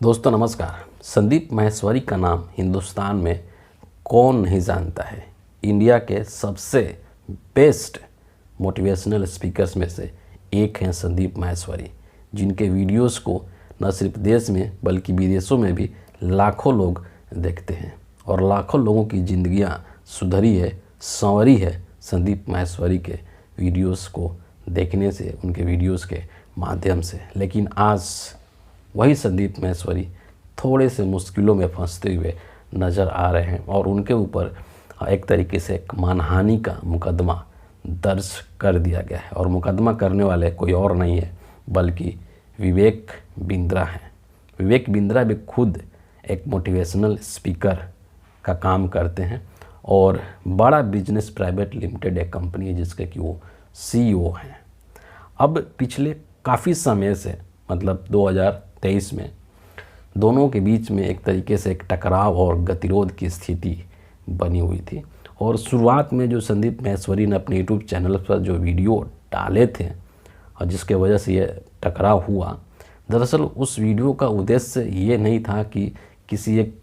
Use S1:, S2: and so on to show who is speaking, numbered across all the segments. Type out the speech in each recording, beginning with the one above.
S1: दोस्तों नमस्कार। संदीप माहेश्वरी का नाम हिंदुस्तान में कौन नहीं जानता है। इंडिया के सबसे बेस्ट मोटिवेशनल स्पीकर्स में से एक हैं संदीप माहेश्वरी, जिनके वीडियोस को न सिर्फ देश में बल्कि विदेशों में भी लाखों लोग देखते हैं और लाखों लोगों की ज़िंदगियां सुधरी है, संवरी है संदीप माहेश्वरी के वीडियोस को देखने से, उनके वीडियोस के माध्यम से। लेकिन आज वही संदीप माहेश्वरी थोड़े से मुश्किलों में फंसते हुए नज़र आ रहे हैं और उनके ऊपर एक तरीके से एक मानहानि का मुकदमा दर्ज कर दिया गया है। और मुकदमा करने वाले कोई और नहीं है बल्कि विवेक बिंद्रा हैं। विवेक बिंद्रा भी खुद एक मोटिवेशनल स्पीकर का काम करते हैं और बड़ा बिजनेस प्राइवेट लिमिटेड एक कंपनी है जिसके कि वो CEO हैं। अब पिछले काफ़ी समय से मतलब 2023 में दोनों के बीच में एक तरीके से एक टकराव और गतिरोध की स्थिति बनी हुई थी। और शुरुआत में जो संदीप माहेश्वरी ने अपने YouTube चैनल पर जो वीडियो डाले थे और जिसके वजह से ये टकराव हुआ, दरअसल उस वीडियो का उद्देश्य ये नहीं था कि किसी एक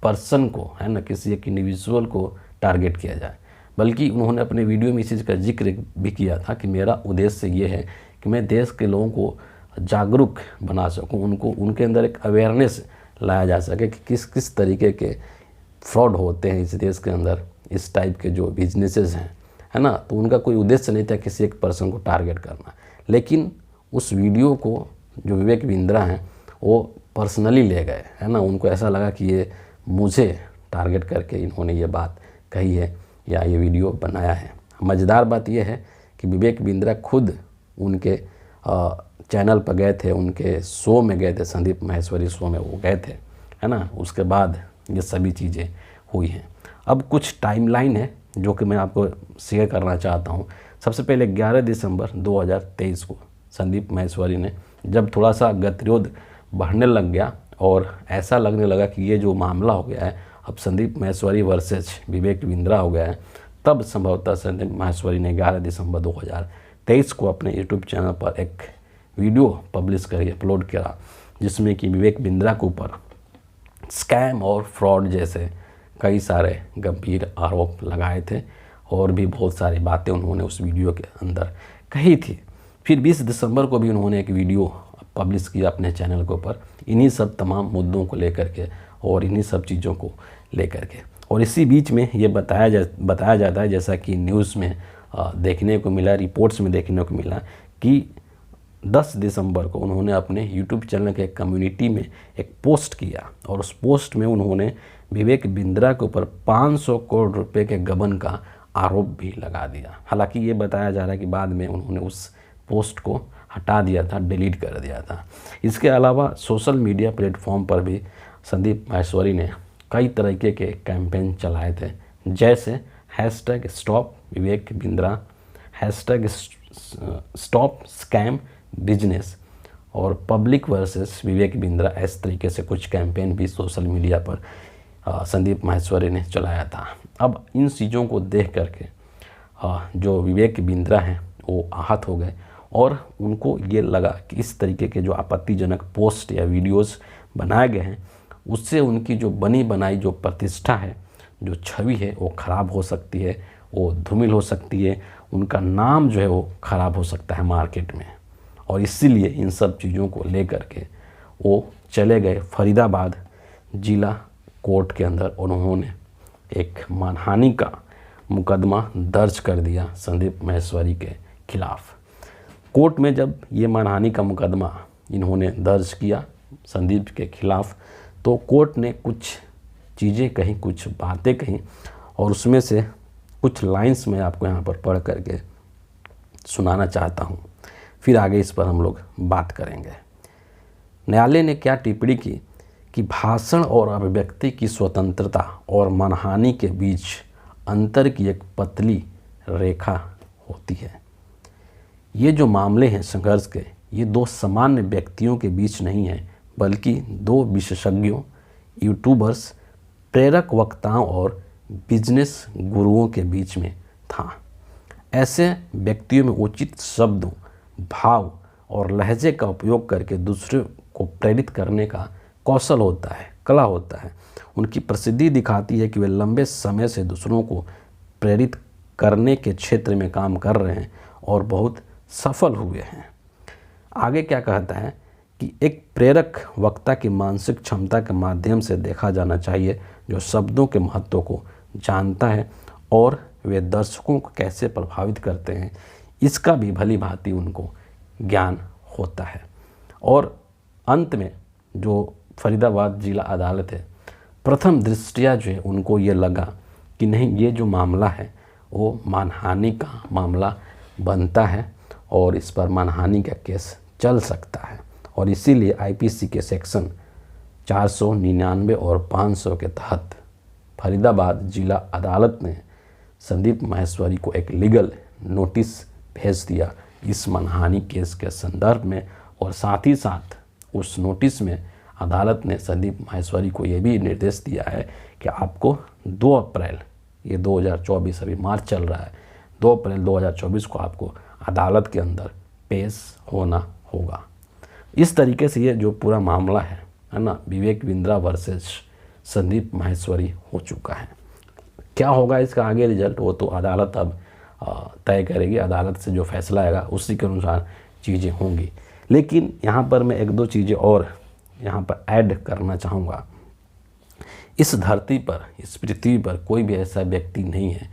S1: पर्सन को, है ना, किसी एक इंडिविजुअल को टारगेट किया जाए, बल्कि उन्होंने अपने वीडियो में इस चीज़ का जिक्र भी किया था कि मेरा उद्देश्य ये है कि मैं देश के लोगों को जागरूक बना सकूं, उनके अंदर एक अवेयरनेस लाया जा सके कि किस किस तरीके के फ्रॉड होते हैं इस देश के अंदर, इस टाइप के जो बिजनेसेस हैं, है ना। तो उनका कोई उद्देश्य नहीं था किसी एक पर्सन को टारगेट करना। लेकिन उस वीडियो को जो विवेक बिंद्रा हैं वो पर्सनली ले गए, है ना। उनको ऐसा लगा कि ये मुझे टारगेट करके इन्होंने ये बात कही है या ये वीडियो बनाया है। मज़ेदार बात यह है कि विवेक बिंद्रा खुद उनके चैनल पर गए थे, उनके शो में गए थे, संदीप माहेश्वरी शो में वो गए थे, है ना। उसके बाद ये सभी चीज़ें हुई हैं। अब कुछ टाइमलाइन है जो कि मैं आपको शेयर करना चाहता हूँ। सबसे पहले 11 दिसंबर 2023 को संदीप माहेश्वरी ने, जब थोड़ा सा गतिरोध बढ़ने लग गया और ऐसा लगने लगा कि ये जो मामला हो गया है अब संदीप माहेश्वरी वर्सेस विवेक बिंद्रा हो गया है, तब संभवतः संदीप माहेश्वरी ने 11 दिसंबर 2023 को अपने YouTube चैनल पर एक वीडियो पब्लिश करी, अपलोड करा, जिसमें कि विवेक बिंद्रा के ऊपर स्कैम और फ्रॉड जैसे कई सारे गंभीर आरोप लगाए थे और भी बहुत सारी बातें उन्होंने उस वीडियो के अंदर कही थी। फिर 20 दिसंबर को भी उन्होंने एक वीडियो पब्लिश किया अपने चैनल के ऊपर इन्हीं सब तमाम मुद्दों को लेकर के और इन्हीं सब चीज़ों को लेकर के। और इसी बीच में ये बताया जाता है, जैसा कि न्यूज़ में देखने को मिला, रिपोर्ट्स में देखने को मिला कि 10 दिसंबर को उन्होंने अपने YouTube चैनल के कम्युनिटी में एक पोस्ट किया और उस पोस्ट में उन्होंने विवेक बिंद्रा के ऊपर 500 करोड़ रुपए के गबन का आरोप भी लगा दिया। हालांकि ये बताया जा रहा है कि बाद में उन्होंने उस पोस्ट को हटा दिया था, डिलीट कर दिया था। इसके अलावा सोशल मीडिया प्लेटफॉर्म पर भी संदीप माहेश्वरी ने कई तरीके के कैंपेन चलाए थे, जैसे #stop Vivek Bindra, #stop scam business और पब्लिक वर्सेस विवेक बिंद्रा। इस तरीके से कुछ कैंपेन भी सोशल मीडिया पर संदीप माहेश्वरी ने चलाया था। अब इन चीज़ों को देख करके जो विवेक बिंद्रा हैं वो आहत हो गए और उनको ये लगा कि इस तरीके के जो आपत्तिजनक पोस्ट या वीडियोस बनाए गए हैं उससे उनकी जो बनी बनाई जो प्रतिष्ठा है, जो छवि है, वो ख़राब हो सकती है, वो धूमिल हो सकती है, उनका नाम जो है वो ख़राब हो सकता है मार्केट में। और इसीलिए इन सब चीज़ों को लेकर के वो चले गए फरीदाबाद जिला कोर्ट के अंदर और उन्होंने एक मानहानि का मुकदमा दर्ज कर दिया संदीप माहेश्वरी के खिलाफ। कोर्ट में जब ये मानहानि का मुकदमा इन्होंने दर्ज किया संदीप के खिलाफ, तो कोर्ट ने कुछ चीज़ें कहीं, कुछ बातें कहीं और उसमें से कुछ लाइंस मैं आपको यहाँ पर पढ़ करके सुनाना चाहता हूँ, फिर आगे इस पर हम लोग बात करेंगे। न्यायालय ने क्या टिप्पणी की कि भाषण और अभिव्यक्ति की स्वतंत्रता और मानहानि के बीच अंतर की एक पतली रेखा होती है। ये जो मामले हैं संघर्ष के, ये दो सामान्य व्यक्तियों के बीच नहीं है बल्कि दो विशेषज्ञों, यूट्यूबर्स, प्रेरक वक्ताओं और बिजनेस गुरुओं के बीच में था। ऐसे व्यक्तियों में उचित शब्दों, भाव और लहजे का उपयोग करके दूसरे को प्रेरित करने का कौशल होता है, कला होता है। उनकी प्रसिद्धि दिखाती है कि वे लंबे समय से दूसरों को प्रेरित करने के क्षेत्र में काम कर रहे हैं और बहुत सफल हुए हैं। आगे क्या कहता है कि एक प्रेरक वक्ता की मानसिक क्षमता के माध्यम से देखा जाना चाहिए, जो शब्दों के महत्व को जानता है और वे दर्शकों को कैसे प्रभावित करते हैं इसका भी भली भांति उनको ज्ञान होता है। और अंत में जो फरीदाबाद जिला अदालत है, प्रथम दृष्टया जो है उनको ये लगा कि नहीं, ये जो मामला है वो मानहानि का मामला बनता है और इस पर मानहानि का केस चल सकता है। और इसीलिए आईपीसी के सेक्शन 499 और 500 के तहत फरीदाबाद जिला अदालत ने संदीप माहेश्वरी को एक लीगल नोटिस भेज दिया इस मानहानि केस के संदर्भ में। और साथ ही साथ उस नोटिस में अदालत ने संदीप माहेश्वरी को ये भी निर्देश दिया है कि आपको 2 अप्रैल, ये 2024 अभी मार्च चल रहा है, 2 अप्रैल 2024 को आपको अदालत के अंदर पेश होना होगा। इस तरीके से ये जो पूरा मामला है ना, विवेक बिंद्रा वर्सेस संदीप माहेश्वरी हो चुका है। क्या होगा इसका आगे रिजल्ट, वो तो अदालत अब तय करेगी। अदालत से जो फैसला आएगा उसी के अनुसार चीज़ें होंगी। लेकिन यहाँ पर मैं 1-2 चीज़ें और यहाँ पर ऐड करना चाहूँगा। इस धरती पर, इस पृथ्वी पर कोई भी ऐसा व्यक्ति नहीं है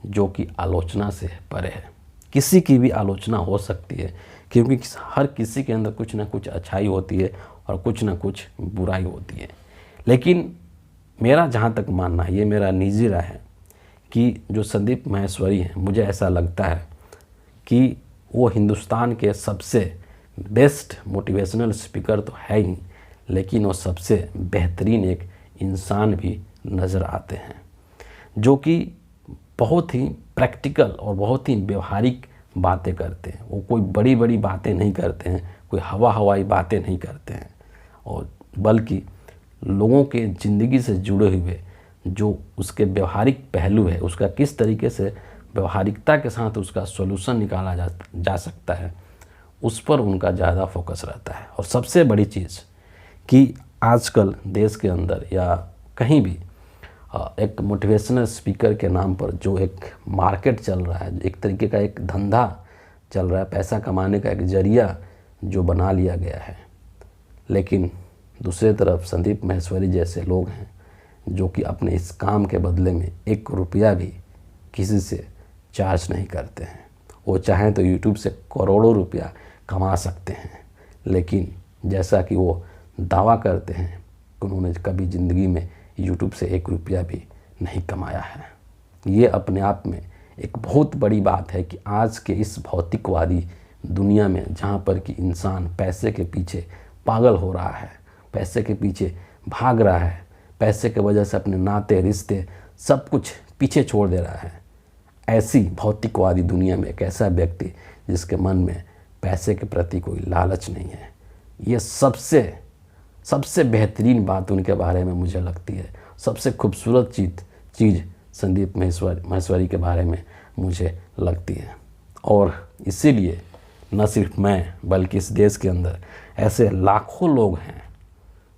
S1: जो कि आलोचना से परे है। किसी की भी आलोचना हो सकती है, क्योंकि हर किसी के अंदर कुछ ना कुछ अच्छाई होती है और कुछ ना कुछ बुराई होती है। लेकिन मेरा जहाँ तक मानना है, ये मेरा निजी राय है कि जो संदीप माहेश्वरी हैं, मुझे ऐसा लगता है कि वो हिंदुस्तान के सबसे बेस्ट मोटिवेशनल स्पीकर तो है ही, लेकिन वो सबसे बेहतरीन एक इंसान भी नज़र आते हैं, जो कि बहुत ही प्रैक्टिकल और बहुत ही व्यवहारिक बातें करते हैं। वो कोई बड़ी बड़ी बातें नहीं करते हैं, कोई हवाई बातें नहीं करते हैं, और बल्कि लोगों के ज़िंदगी से जुड़े हुए जो उसके व्यवहारिक पहलू है, उसका किस तरीके से व्यवहारिकता के साथ उसका सॉल्यूशन निकाला जा सकता है, उस पर उनका ज़्यादा फोकस रहता है। और सबसे बड़ी चीज़ कि आजकल देश के अंदर या कहीं भी एक मोटिवेशनल स्पीकर के नाम पर जो एक मार्केट चल रहा है, एक तरीके का एक धंधा चल रहा है, पैसा कमाने का एक जरिया जो बना लिया गया है। लेकिन दूसरी तरफ संदीप माहेश्वरी जैसे लोग हैं जो कि अपने इस काम के बदले में 1 रुपया भी किसी से चार्ज नहीं करते हैं। वो चाहें तो यूट्यूब से करोड़ों रुपया कमा सकते हैं, लेकिन जैसा कि वो दावा करते हैं कि उन्होंने कभी ज़िंदगी में यूट्यूब से 1 रुपया भी नहीं कमाया है। ये अपने आप में एक बहुत बड़ी बात है कि आज के इस भौतिकवादी दुनिया में, जहाँ पर कि इंसान पैसे के पीछे पागल हो रहा है, पैसे के पीछे भाग रहा है, पैसे के वजह से अपने नाते रिश्ते सब कुछ पीछे छोड़ दे रहा है, ऐसी भौतिकवादी दुनिया में एक ऐसा व्यक्ति जिसके मन में पैसे के प्रति कोई लालच नहीं है, ये सबसे बेहतरीन बात उनके बारे में मुझे लगती है। सबसे खूबसूरत चीज़ संदीप माहेश्वरी के बारे में मुझे लगती है। और इसीलिए न सिर्फ मैं बल्कि इस देश के अंदर ऐसे लाखों लोग हैं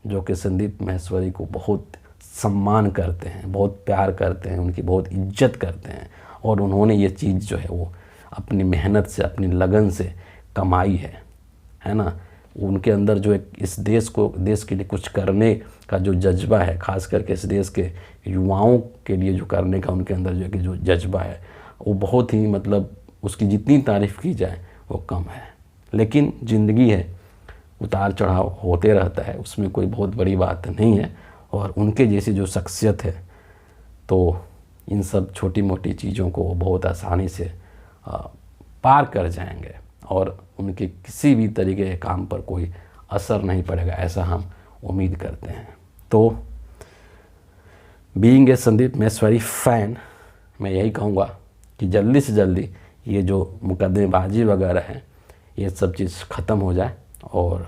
S1: जो कि संदीप माहेश्वरी को बहुत सम्मान करते हैं, बहुत प्यार करते हैं, उनकी बहुत इज्जत करते हैं। और उन्होंने ये चीज़ जो है वो अपनी मेहनत से, अपनी लगन से कमाई है ना। उनके अंदर जो एक इस देश के लिए कुछ करने का जो जज्बा है, ख़ास करके इस देश के युवाओं के लिए जो करने का उनके अंदर जो जज्बा है, वो बहुत ही मतलब उसकी जितनी तारीफ़ की जाए वो कम है। लेकिन ज़िंदगी है, उतार चढ़ाव होते रहता है, उसमें कोई बहुत बड़ी बात नहीं है। और उनके जैसी जो शख्सियत है तो इन सब छोटी मोटी चीज़ों को बहुत आसानी से पार कर जाएंगे और उनके किसी भी तरीके के काम पर कोई असर नहीं पड़ेगा, ऐसा हम उम्मीद करते हैं। तो being a Sandeep Maheshwari fan, मैं यही कहूँगा कि जल्दी से जल्दी ये जो मुकदमेबाजी वगैरह है ये सब चीज़ ख़त्म हो जाए, और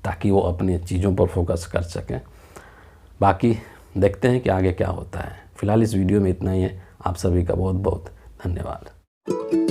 S1: ताकि वो अपनी चीज़ों पर फोकस कर सकें। बाकी देखते हैं कि आगे क्या होता है। फ़िलहाल इस वीडियो में इतना ही है। आप सभी का बहुत बहुत धन्यवाद।